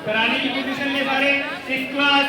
कराने की पोजीशन ले सारे 6th क्लास।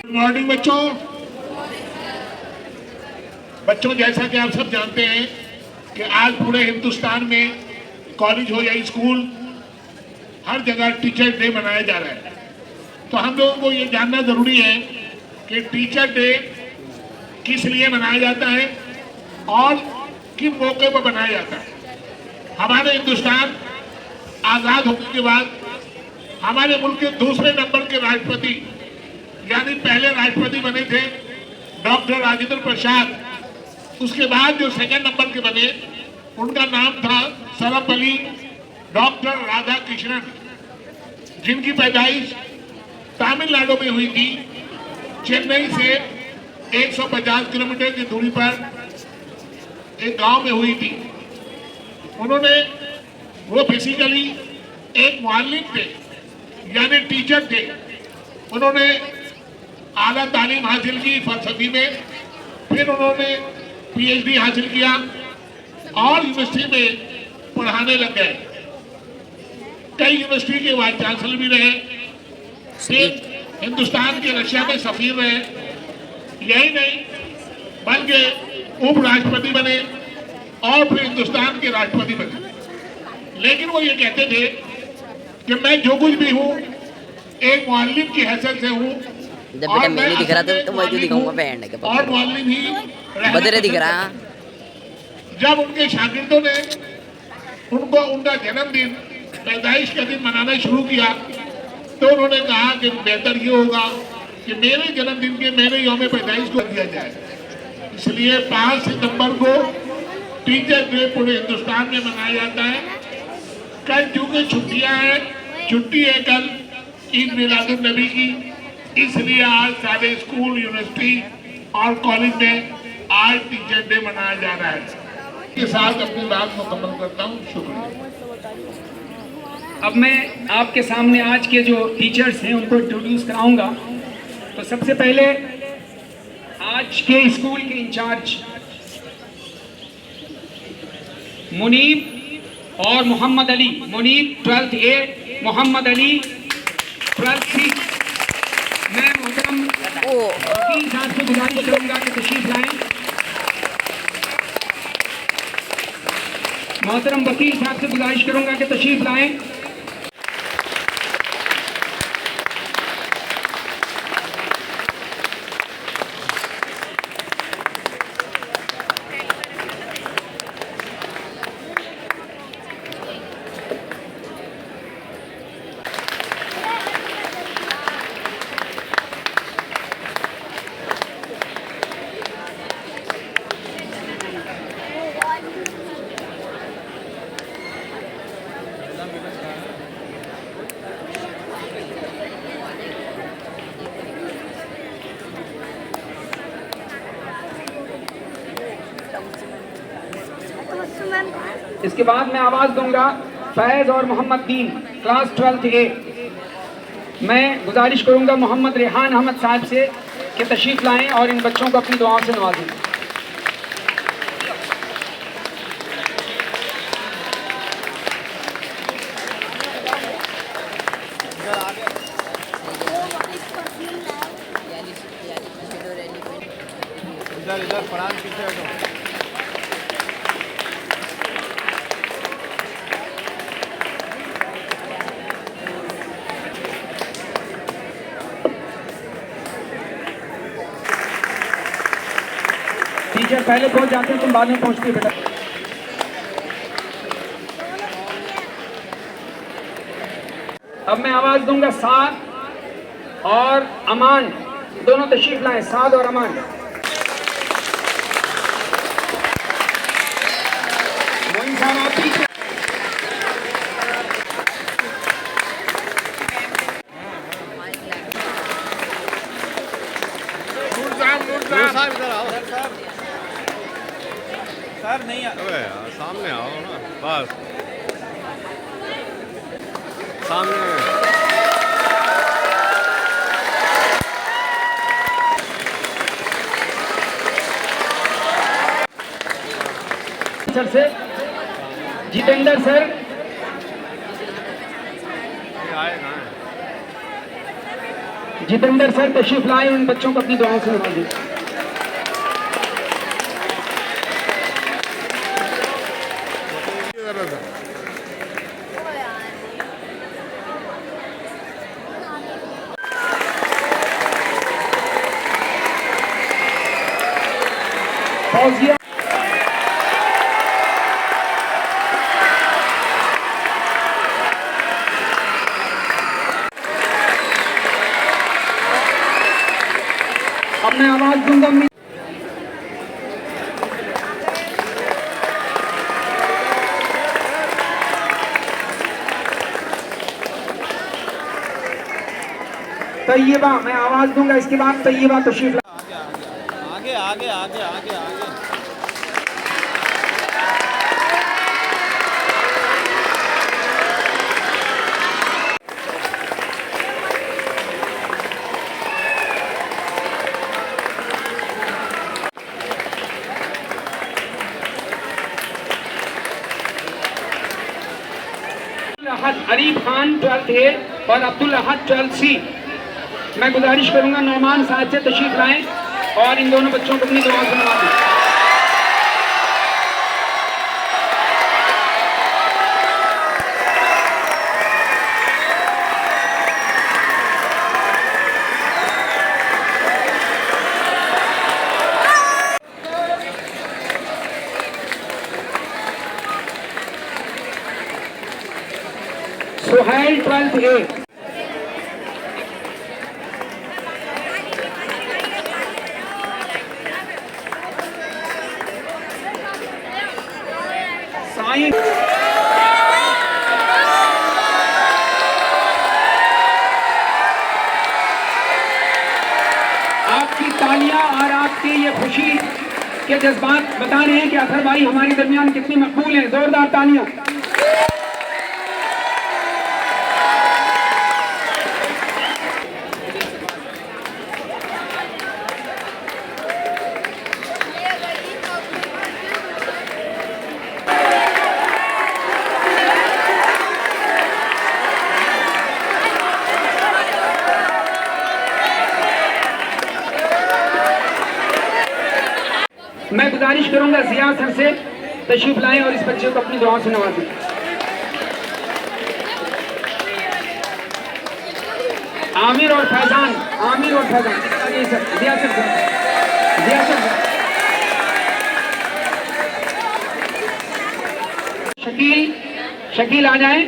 गुड मॉर्निंग बच्चों। बच्चों, जैसा कि आप सब जानते हैं कि आज पूरे हिंदुस्तान में कॉलेज हो या स्कूल, हर जगह टीचर डे मनाया जा रहा है। तो हम लोगों को ये जानना जरूरी है कि टीचर डे किस लिए मनाया जाता है और किन मौके पर मनाया जाता है। हमारे हिंदुस्तान आजाद होने के बाद हमारे मुल्क के दूसरे नंबर के राष्ट्रपति, यानी पहले राष्ट्रपति बने थे डॉक्टर राजेंद्र प्रसाद। उसके बाद जो सेकंड नंबर के बने उनका नाम था सर्वपल्ली डॉक्टर राधाकृष्णन, जिनकी पैदाइश तमिलनाडु में हुई थी। चेन्नई से 150 किलोमीटर की दूरी पर एक गांव में हुई थी। वो बेसिकली एक मुअल्लिम थे, यानी टीचर थे। उन्होंने आला तालीम हासिल की फलसफी में, फिर उन्होंने पीएचडी हासिल किया और यूनिवर्सिटी में पढ़ाने लग गए। कई यूनिवर्सिटी के वाइस चांसलर भी रहे, फिर हिंदुस्तान के रशिया में सफीर रहे। यही नहीं बल्कि उपराष्ट्रपति बने और फिर हिंदुस्तान के राष्ट्रपति बने। लेकिन वो ये कहते थे कि मैं जो कुछ भी हूँ एक मुअल्लिम की हैसियत से हूँ, जब बेटा मैं नहीं दिख रहा तो मैं जो दिखाऊंगा बैंड के और मुअल्लिम ही बदरे दिख रहा। जब उनके शागिर्दों ने उनको उनका जन्मदिन, पैदाइश का दिन मनाना शुरू किया तो उन्होंने कहा कि बेहतर ये होगा कि मेरे जन्मदिन के मेरे यौम पैदाइश को दिया जाए। इसलिए 5 सितंबर को टीचर डे पूरे हिंदुस्तान में मनाया जाता है। कल चूंकि छुट्टियां हैं, छुट्टी है कल ईद मिलादुन नबी की, इसलिए आज सारे स्कूल, यूनिवर्सिटी और कॉलेज में आज टीचर डे मनाया जा रहा है। के साथ अपनी बात मुकम्मल करता हूँ। शुक्रिया। अब मैं आपके सामने आज के जो टीचर्स हैं उनको इंट्रोड्यूस कराऊंगा। तो सबसे पहले आज के स्कूल के इंचार्ज मुनीब और Mohammad Ali. Munib 12th A, Mohammad Ali 12th C। मैं मोहतरम वकील साहब से गुजारिश करूंगा कि तशरीफ लाएं। मोहतरम वकील साहब से गुजारिश करूंगा कि तशरीफ लाएं। इसके बाद मैं आवाज दूंगा फैज और मोहम्मद दीन, क्लास 12th A। मैं गुजारिश करूंगा मोहम्मद रेहान अहमद साहब से कि तशरीफ लाएं और इन बच्चों को अपनी दुआओं से नवाजें। इधर फरहान पीछे हटो। टीचर पहले पहुंच जाते हैं, तुम बाद में पहुंचती हो बेटा। अब मैं आवाज दूंगा साद और अमान, दोनों तशरीफ लाएं, साद और अमान। मोइन साहब आप पीछे। नूर साहब इधर आओ सर। नहीं अबे यार सामने आओ ना, बस सामने। सर से जितेंद्र सर, आए ना जितेंद्र सर तशरीफ लाए, उन बच्चों को अपनी दुआओं से नवाजिए। फौजिया अब मैं आवाज दूंगा। तैयबा, मैं आवाज दूंगा, इसके बाद तैयबा तशरीफ ला। आगे आगे आगे आगे आगे। अरीब खान 12th A और अब्दुल अहद 12th C। मैं गुजारिश करूंगा नौमान साहब से तशरीफ लाएं और इन दोनों बच्चों को अपनी दुआओं से नवाजें। Suhail 12th A। साईं आपकी तालियां और आपके ये खुशी के जज्बात बता रहे हैं कि अतहर भाई हमारे दरमियान कितनी मकबूल हैं। जोरदार तालियां। मैं गुजारिश करूंगा जिया सर से तशरीफ लाएं और इस बच्चे को अपनी दुआओं से नवाजें। आमिर और फैजान, आमिर और फैजान, जिया सर, जिया सर। शकील, शकील आ जाएं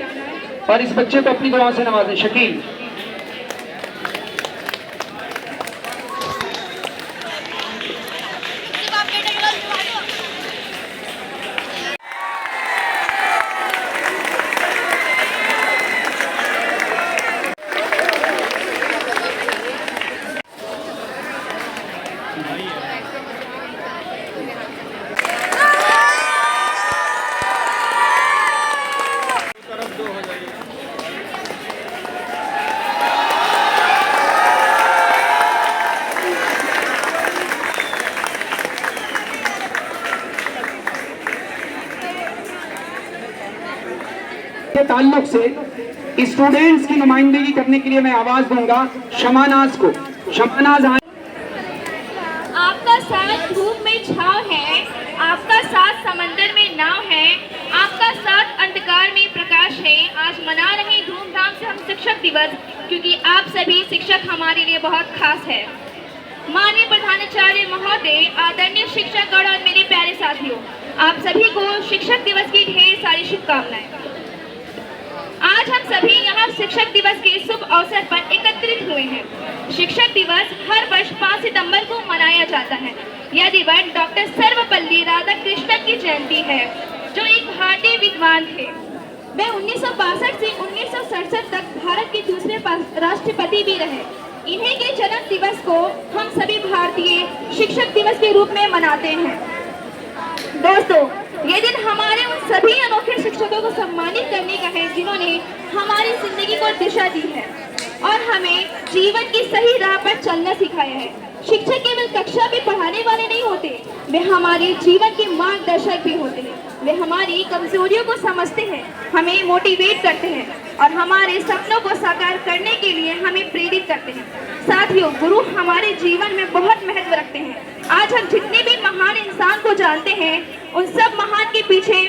और इस बच्चे को अपनी दुआओं से नवाजें। शकील। के ताल्लुक से स्टूडेंट्स की नुमाइंदगी करने के लिए मैं आवाज दूंगा शमानाज को। शमानाज आए। आपका साथ धूप में छाव है, आपका साथ समंदर में नाव है, आपका साथ अंधकार में प्रकाश है। आज मना रहे धूमधाम से हम शिक्षक दिवस, क्योंकि आप सभी शिक्षक हमारे लिए बहुत खास है। माननीय प्रधानाचार्य महोदय, आदरणीय शिक्षकगण और मेरे प्यारे साथियों, आप सभी को शिक्षक दिवस की ढेर सारी शुभकामनाएं। आज हम सभी यहाँ शिक्षक दिवस के शुभ अवसर पर एकत्रित हुए हैं। शिक्षक दिवस हर वर्ष 5 सितंबर को मनाया जाता है। यह दिवस डॉक्टर सर्वपल्ली राधाकृष्णन की जयंती है, जो एक भारतीय विद्वान थे। वे 1962 से 1967 तक भारत के दूसरे राष्ट्रपति भी रहे। इन्हीं के जन्म दिवस को हम सभी भारतीय शिक्षक दिवस के रूप में मनाते हैं। दोस्तों, ये दिन हमारे उन सभी अनोखे शिक्षकों को सम्मानित करने का है, जिन्होंने हमारी जिंदगी को दिशा दी है और हमें जीवन की सही राह पर चलना सिखाया है। शिक्षक केवल कक्षा में पढ़ाने वाले नहीं होते, वे हमारे जीवन के मार्गदर्शक भी होते हैं। वे हमारी कमजोरियों को समझते हैं, हमें मोटिवेट करते हैं और हमारे सपनों को साकार करने के लिए हमें प्रेरित करते हैं। साथियों, गुरु हमारे जीवन में बहुत महत्व रखते हैं। आज हम जितने भी महान इंसान को जानते हैं, उन सब महान के पीछे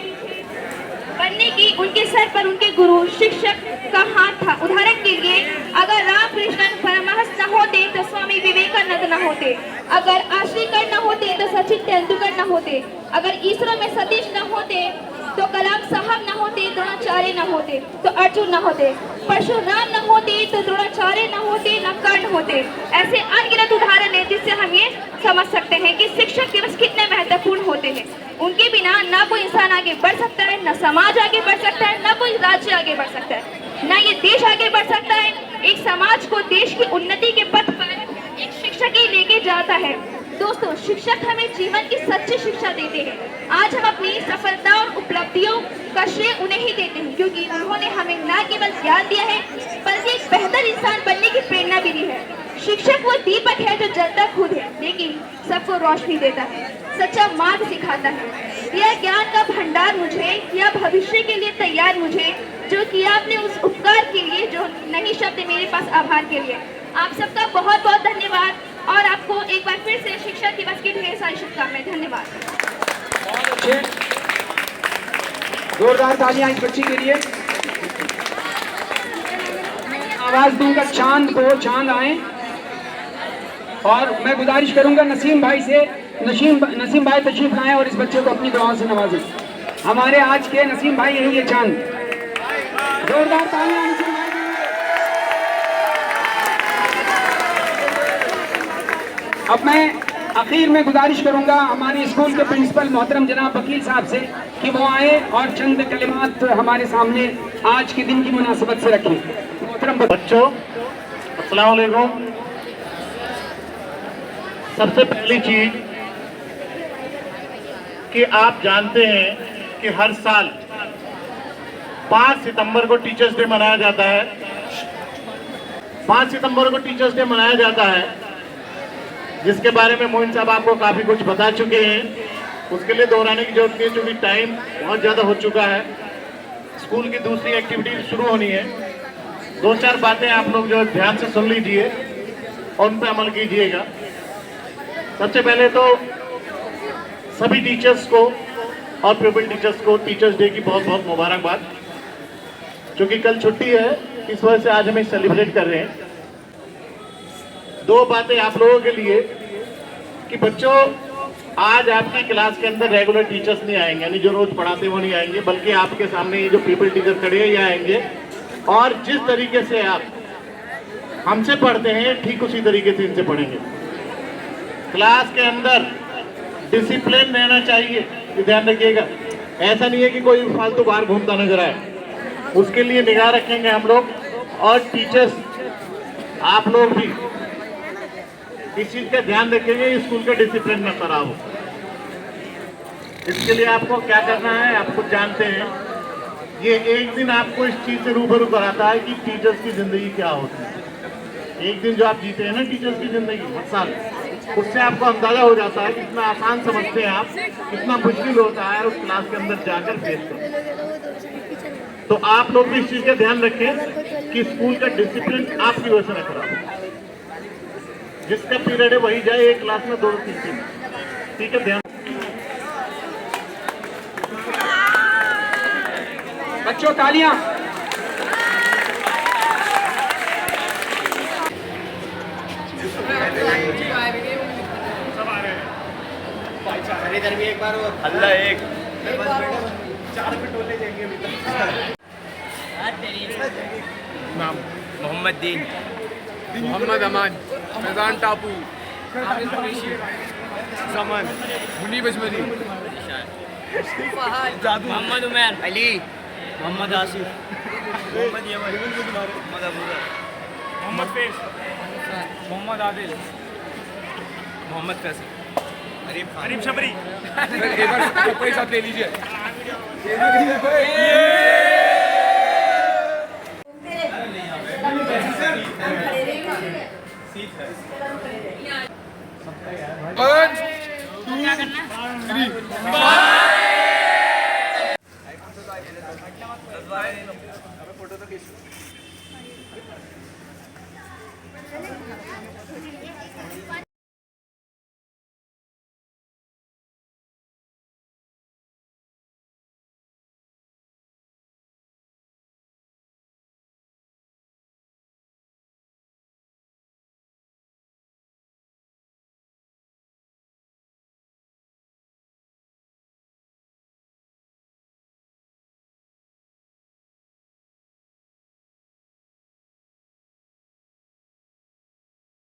बनने की उनके सर पर उनके गुरु शिक्षक का हाथ था। उदाहरण के लिए, अगर रामकृष्ण परमहंस न होते तो स्वामी विवेकानंद न होते, अगर आश्रीकर न होते तो सचिन तेंदुलकर न होते, अगर इसरो में सतीश न होते तो कलाम साहब न होते, द्रोणाचार्य न होते तो अर्जुन न होते, परशुराम न होते तो द्रोणाचार्य न होते, न कर्ण होते। ऐसे अनगिनत उदाहरण है जिससे हम ये समझ सकते हैं कि शिक्षक दिवस कितने महत्वपूर्ण होते हैं। उनके बिना न कोई इंसान आगे बढ़ सकता है, न समाज आगे बढ़ सकता है, न कोई राज्य आगे बढ़ सकता है, न ये देश आगे बढ़ सकता है। एक समाज को देश की उन्नति के पथ पर एक शिक्षक ही लेके जाता है। दोस्तों, शिक्षक हमें जीवन की सच्ची शिक्षा देते हैं। आज हम अपनी सफलता और उपलब्धियों का श्रेय उन्हें ही देते हैं, क्योंकि उन्होंने हमें न केवल ज्ञान दिया है, बल्कि एक बेहतर इंसान बनने की प्रेरणा भी दी है। शिक्षक वो दीपक है जो जलता खुद है, लेकिन सबको रोशनी देता है, सच्चा मार्ग सिखाता है। यह ज्ञान का भंडार मुझे, यह भविष्य के लिए तैयार मुझे, जो किया आपने उस उपकार के लिए, जो नहीं शब्द मेरे पास आभार के लिए। आप सबका बहुत बहुत धन्यवाद और आपको एक बार फिर से शिक्षक दिवस की ढेर सारी शुभकामनाएं। धन्यवाद। बहुत अच्छे, जोरदार तालियां इस बच्ची के लिए। आवाज दूंगा चांद को, चांद आए। और मैं गुजारिश करूंगा नसीम भाई से, नसीम भाई तशरीफ लाएं और इस बच्चे को अपनी दुआओं से नवाजें। हमारे आज के नसीम भाई यही है, चांद। जोरदार तालियां नसीम भाई। अब मैं आखिर में गुजारिश करूंगा हमारे स्कूल के प्रिंसिपल मोहतरम जनाब वकील साहब से कि वो आए और चंद कलिमात हमारे सामने आज के दिन की मुनासिबत से रखें। मोहतरम बच्चों, अस्सलाम वालेकुम। सबसे पहली चीज कि आप जानते हैं कि हर साल 5 सितंबर को टीचर्स डे मनाया जाता है। 5 सितंबर को टीचर्स डे मनाया जाता है, जिसके बारे में मोइन साहब आपको काफ़ी कुछ बता चुके हैं। उसके लिए दोहराने की जरूरत नहीं है, क्योंकि टाइम बहुत ज़्यादा हो चुका है। स्कूल की दूसरी एक्टिविटी शुरू होनी है। 2-4 बातें आप लोग जो ध्यान से सुन लीजिए और उन पर अमल कीजिएगा। सबसे पहले तो सभी टीचर्स को और प्यूपिल टीचर्स को टीचर्स डे की बहुत बहुत मुबारकबाद। क्योंकि कल छुट्टी है, इस वजह से आज हम सेलिब्रेट कर रहे हैं। 2 बातें आप लोगों के लिए कि बच्चों, आज आपकी क्लास के अंदर रेगुलर टीचर्स नहीं आएंगे, यानी जो रोज पढ़ाते वो नहीं आएंगे, बल्कि आपके सामने ये जो पीपल टीचर खड़े हैं ये आएंगे। और जिस तरीके से आप हमसे पढ़ते हैं, ठीक उसी तरीके से इनसे पढ़ेंगे। क्लास के अंदर डिसिप्लिन रहना चाहिए, ये ध्यान रखिएगा। ऐसा नहीं है कि कोई फालतू बाहर घूमता नजर आए, उसके लिए निगाह रखेंगे हम लोग। और टीचर्स आप लोग भी इस चीज का ध्यान रखेंगे, स्कूल का डिसिप्लिन न खराब हो। इसके लिए आपको क्या करना है, आप खुद जानते हैं। ये एक दिन आपको इस चीज से रूबरू कराता है कि टीचर्स की जिंदगी क्या होती है। एक दिन जो आप जीते हैं ना टीचर्स की जिंदगी हर साल, उससे आपको अंदाजा हो जाता है कितना आसान समझते हैं आप, कितना मुश्किल होता है उस क्लास के अंदर जाकर फेस करना। तो आप लोग भी इस चीज का ध्यान रखें कि स्कूल का डिसिप्लिन आपकी वजह से न खराब हो। जिसका पीरियड है वही जाए, एक क्लास में 2-3 ठीक है। ध्यान बच्चों, तालियां। इधर भी एक बार और अल्लाह एक 4 पिटोले जाएंगे। नाम मोहम्मद दीन, मोहम्मद अमान, फैजान टापू, जमान, मुनीब अजमली, जादू, मोहम्मद उमर, अली, मोहम्मद आसिफ, मोहम्मद यमन, मोहम्मद अबूजर, मोहम्मद फैज, मोहम्मद आदिल, मोहम्मद फैसल, अरीब शबरी। एक बार सबको एक साथ ले लीजिए। फोटो तो खींच